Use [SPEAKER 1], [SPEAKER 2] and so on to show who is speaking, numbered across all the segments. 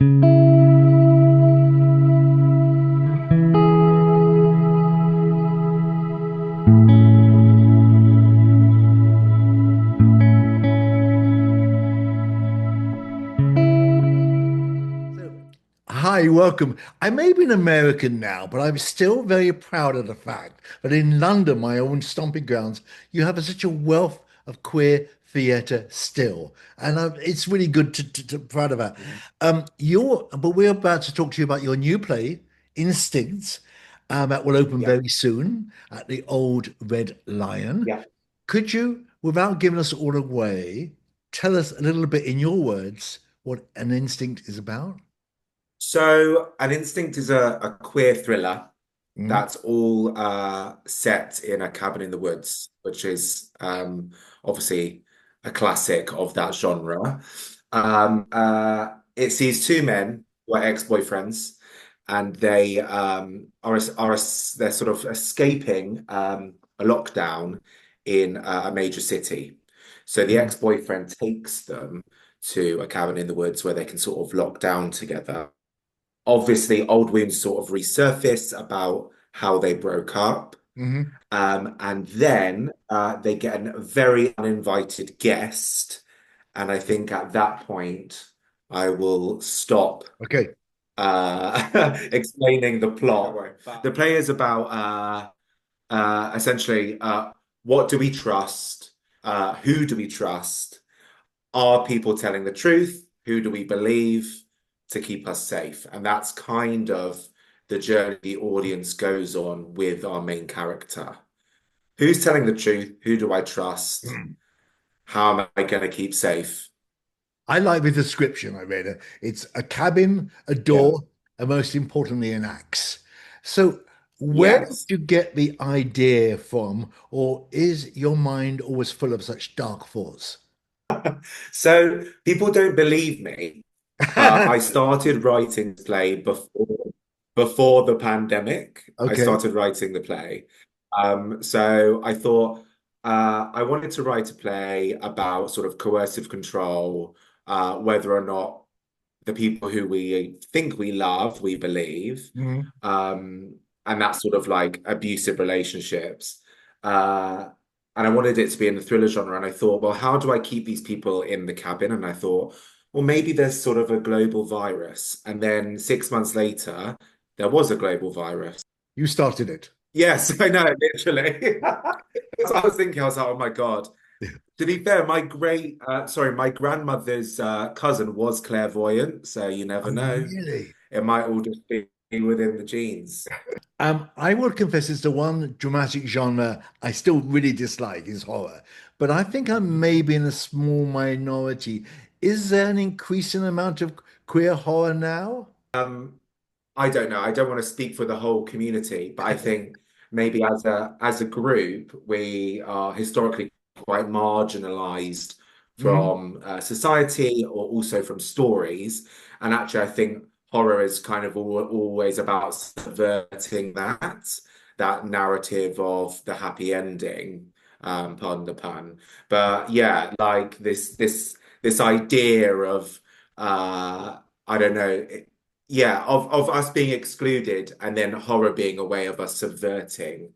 [SPEAKER 1] So, hi, welcome. I may be an American now, but I'm still very proud of the fact that in London, my own stomping grounds, you have such a wealth of queer theatre still, and it's really good to proud of that. But we're about to talk to you about your new play, Instincts, that will open
[SPEAKER 2] Yeah,
[SPEAKER 1] very soon at the Old Red Lion.
[SPEAKER 2] yeah.
[SPEAKER 1] Could you, without giving us all away, tell us a little bit in your words what an instinct is about?
[SPEAKER 2] So, An Instinct is a queer thriller
[SPEAKER 1] Mm.
[SPEAKER 2] that's all set in a cabin in the woods, which is obviously a classic of that genre. It sees two men who are ex-boyfriends, and they they're sort of escaping a lockdown in a major city. So the
[SPEAKER 1] Mm.
[SPEAKER 2] ex-boyfriend takes them to a cabin in the woods where they can sort of lock down together. Obviously, old wounds sort of resurface about how they broke up.
[SPEAKER 1] Hmm.
[SPEAKER 2] And then they get a very uninvited guest. And I think at that point, I will stop
[SPEAKER 1] Okay.
[SPEAKER 2] explaining the plot. The play is about essentially what do we trust? Who do we trust? Are people telling the truth? Who do we believe to keep us safe? And that's kind of the journey the audience goes on with our main character. Who's telling the truth? Who do I trust?
[SPEAKER 1] Mm.
[SPEAKER 2] How am I going to keep safe?
[SPEAKER 1] I like the description I read. It's a cabin, a
[SPEAKER 2] Yeah.
[SPEAKER 1] door, and most importantly, an axe. So, where did
[SPEAKER 2] Yes.
[SPEAKER 1] you get the idea from, or is your mind always full of such dark thoughts?
[SPEAKER 2] So people don't believe me, but I started writing the play before the pandemic. I
[SPEAKER 1] Okay.
[SPEAKER 2] started writing the play. So I thought I wanted to write a play about sort of coercive control, whether or not the people who we think we love, we believe,
[SPEAKER 1] Mhm.
[SPEAKER 2] um, and that sort of like abusive relationships. Uh, and I wanted it to be in the thriller genre. And I thought, well, how do I keep these people in the cabin? And I thought, well, maybe there's sort of a global virus. And then 6 months later, there was a global virus.
[SPEAKER 1] You started it.
[SPEAKER 2] Yes, I know, literally. That's what I was thinking. I was like, oh my God. To be fair, my grandmother's cousin was clairvoyant, so you never
[SPEAKER 1] Oh,
[SPEAKER 2] know.
[SPEAKER 1] really?
[SPEAKER 2] It might all just be within the genes.
[SPEAKER 1] I will confess it's the one dramatic genre I still really dislike is horror, but I think I may be in a small minority. Is there an increasing amount of queer horror now?
[SPEAKER 2] I don't know. I don't want to speak for the whole community, but I think maybe as a group, we are historically quite marginalized
[SPEAKER 1] Mhm.
[SPEAKER 2] from society or also from stories. And actually, I think horror is kind of always about subverting that narrative of the happy ending, pardon the pun. But yeah, like this idea of I don't know. Yeah, of us being excluded and then horror being a way of us subverting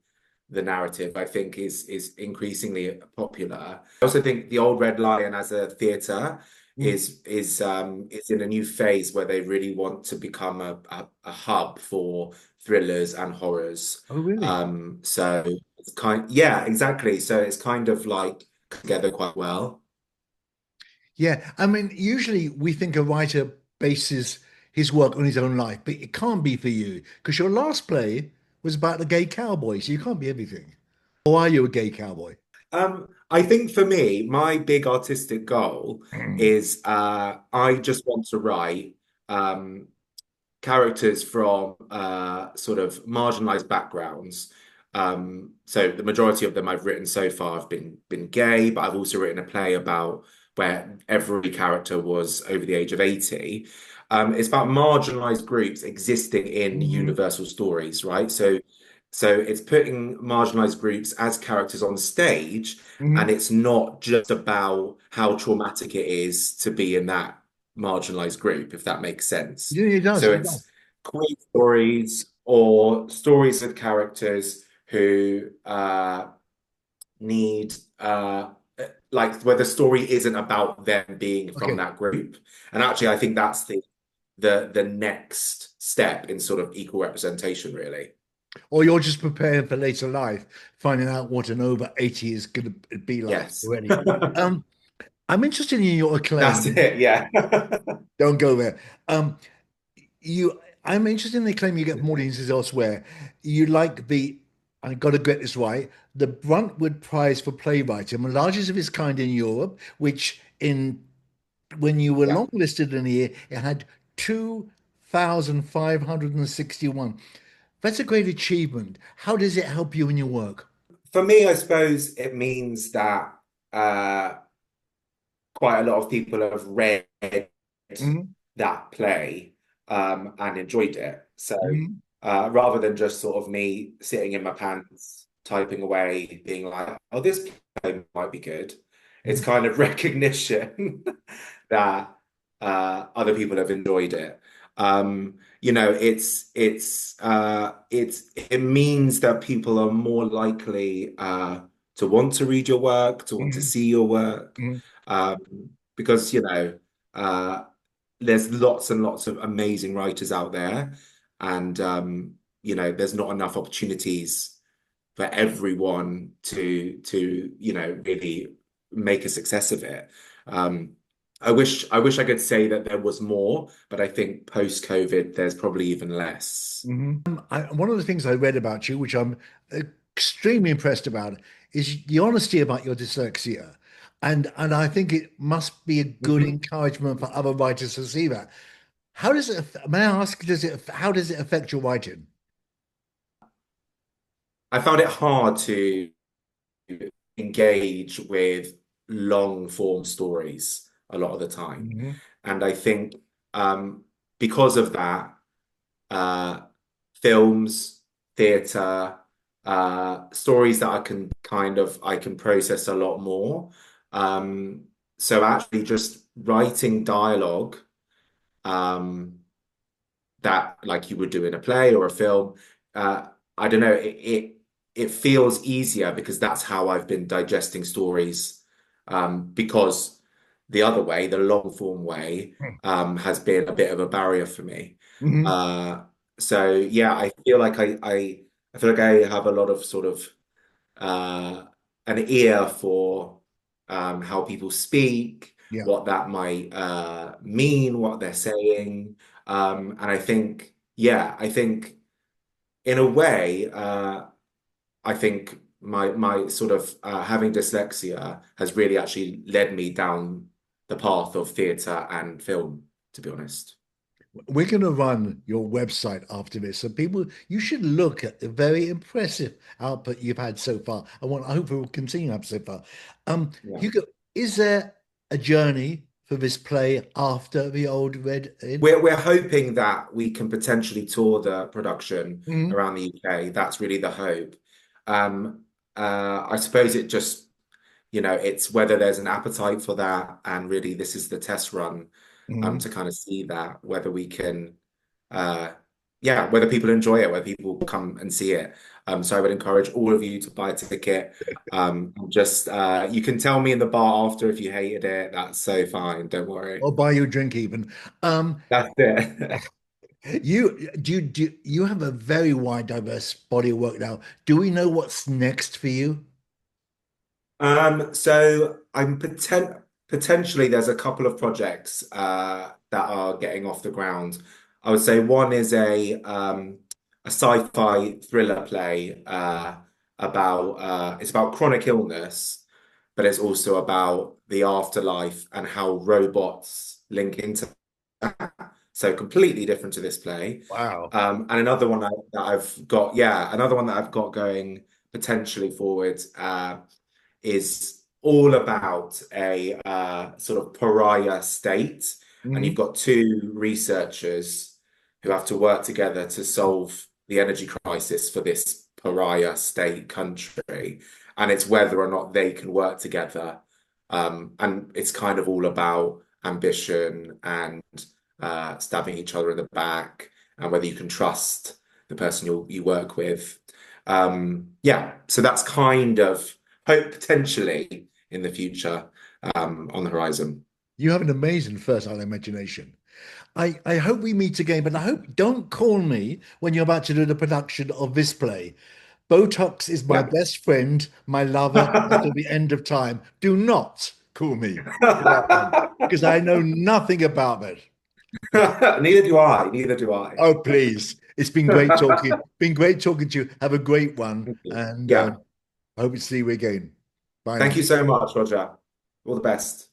[SPEAKER 2] the narrative, I think is increasingly popular. I also think the Old Red Lion as a theatre
[SPEAKER 1] Mm.
[SPEAKER 2] is in a new phase where they really want to become a hub for thrillers and horrors.
[SPEAKER 1] Oh, really?
[SPEAKER 2] So it's yeah, exactly. So it's kind of like together quite well.
[SPEAKER 1] Yeah. I mean, usually we think a writer bases his work on his own life, but it can't be for you because your last play was about the gay cowboy, so you can't be everything. Or are you a gay cowboy?
[SPEAKER 2] I think for me, my big artistic goal
[SPEAKER 1] Mm.
[SPEAKER 2] is I just want to write um, characters from sort of marginalized backgrounds. So the majority of them I've written so far have been gay, but I've also written a play about where every character was over the age of 80. It's about marginalized groups existing in
[SPEAKER 1] Mhm.
[SPEAKER 2] universal stories, right? So it's putting marginalized groups as characters on stage, and
[SPEAKER 1] Mhm.
[SPEAKER 2] it's not just about how traumatic it is to be in that marginalized group, if that makes sense.
[SPEAKER 1] Yeah, it does.
[SPEAKER 2] So
[SPEAKER 1] It does.
[SPEAKER 2] it's queer stories or stories of characters who need like where the story isn't about them being from
[SPEAKER 1] Okay.
[SPEAKER 2] that group. And actually, I think that's the next step in sort of equal representation, really.
[SPEAKER 1] Or you're just preparing for later life, finding out what an over 80 is going to be like
[SPEAKER 2] Yes.
[SPEAKER 1] already. Um, I'm interested in your
[SPEAKER 2] That's
[SPEAKER 1] acclaim.
[SPEAKER 2] it, yeah.
[SPEAKER 1] Don't go there. Um, I'm interested in the claim you get from audiences elsewhere. You like I got to get this right, the Bruntwood Prize for Playwriting, the largest of its kind in Europe, which when you were
[SPEAKER 2] Yeah.
[SPEAKER 1] longlisted in a year, it had 2,561. That's a great achievement. How does it help you in your work?
[SPEAKER 2] For me, I suppose it means that uh, quite a lot of people have read
[SPEAKER 1] Mhm,
[SPEAKER 2] that play and enjoyed it. So
[SPEAKER 1] mhm,
[SPEAKER 2] rather than just sort of me sitting in my pants, typing away, being like, oh, this play might be good, it's
[SPEAKER 1] mhm,
[SPEAKER 2] kind of recognition that other people have enjoyed it. It means that people are more likely to want to read your work, to want to
[SPEAKER 1] mhm,
[SPEAKER 2] see your work,
[SPEAKER 1] mhm,
[SPEAKER 2] because uh, there's lots and lots of amazing writers out there, and there's not enough opportunities for everyone to really make a success of it. Um, I wish I could say that there was more, but I think post-COVID there's probably even less.
[SPEAKER 1] mhm. One of the things I read about you, which I'm extremely impressed about, is the honesty about your dyslexia. And I think it must be a good
[SPEAKER 2] Mhm.
[SPEAKER 1] encouragement for other writers to see that. How does may I ask, how does it affect your writing?
[SPEAKER 2] I found it hard to engage with long form stories a lot of the time.
[SPEAKER 1] Hmm.
[SPEAKER 2] And I think um, because of that, uh, films, theatre, stories that I can process a lot more. So actually just writing dialogue um, that like you would do in a play or a film. I don't know, it feels easier because that's how I've been digesting stories. Because the other way, the long form way, has been a bit of a barrier for me.
[SPEAKER 1] Hmm.
[SPEAKER 2] Uh, so yeah, I feel like I have a lot of sort of uh, an ear for how people speak,
[SPEAKER 1] Yeah.
[SPEAKER 2] what that might mean, what they're saying. And I think, yeah, I think in a way, I think my sort of having dyslexia has really actually led me down the path of theatre and film, to be honest.
[SPEAKER 1] We're going to run your website after this. So people, you should look at the very impressive output you've had so far. I hope it will continue to have so far.
[SPEAKER 2] Yeah.
[SPEAKER 1] Hugo, is there a journey for this play after the old Red Inn?
[SPEAKER 2] We're hoping that we can potentially tour the production
[SPEAKER 1] Mhm,
[SPEAKER 2] around the UK. That's really the hope. Um, I suppose it's whether there's an appetite for that, and really this is the test run
[SPEAKER 1] mhm.
[SPEAKER 2] to kind of see that whether we can, uh, yeah, whether people enjoy it, whether people come and see it. So I would encourage all of you to buy a ticket. Just you can tell me in the bar after if you hated it. That's so fine. Don't worry.
[SPEAKER 1] Or buy you a drink even. Um,
[SPEAKER 2] That's it.
[SPEAKER 1] you have a very wide, diverse body of work now. Do we know what's next for you?
[SPEAKER 2] So potentially there's a couple of projects that are getting off the ground. I would say one is a sci-fi thriller play about it's about chronic illness, but it's also about the afterlife and how robots link into that. So completely different to this play.
[SPEAKER 1] Wow.
[SPEAKER 2] And another one that I've got, yeah, another one that I've got going potentially forward. Is all about a sort of pariah state. And you've
[SPEAKER 1] Mhm,
[SPEAKER 2] got two researchers who have to work together to solve the energy crisis for this pariah state country. And it's whether or not they can work together. And it's kind of all about ambition and stabbing each other in the back, and whether you can trust the person you work with. Yeah, so that's kind of hope potentially in the future on the horizon.
[SPEAKER 1] You have an amazing fertile imagination. I hope we meet again, but I hope don't call me when you're about to do the production of this play. Botox is my
[SPEAKER 2] Yeah.
[SPEAKER 1] best friend, my lover until the end of time. Do not call me for that one because I know nothing about it.
[SPEAKER 2] Neither do I. Neither do I.
[SPEAKER 1] Oh, please. It's been great talking. Been great talking to you. Have a great one.
[SPEAKER 2] Thank you.
[SPEAKER 1] And
[SPEAKER 2] Yeah.
[SPEAKER 1] hope to see you again. Bye
[SPEAKER 2] Thank
[SPEAKER 1] now.
[SPEAKER 2] you so much, Roger. All the best.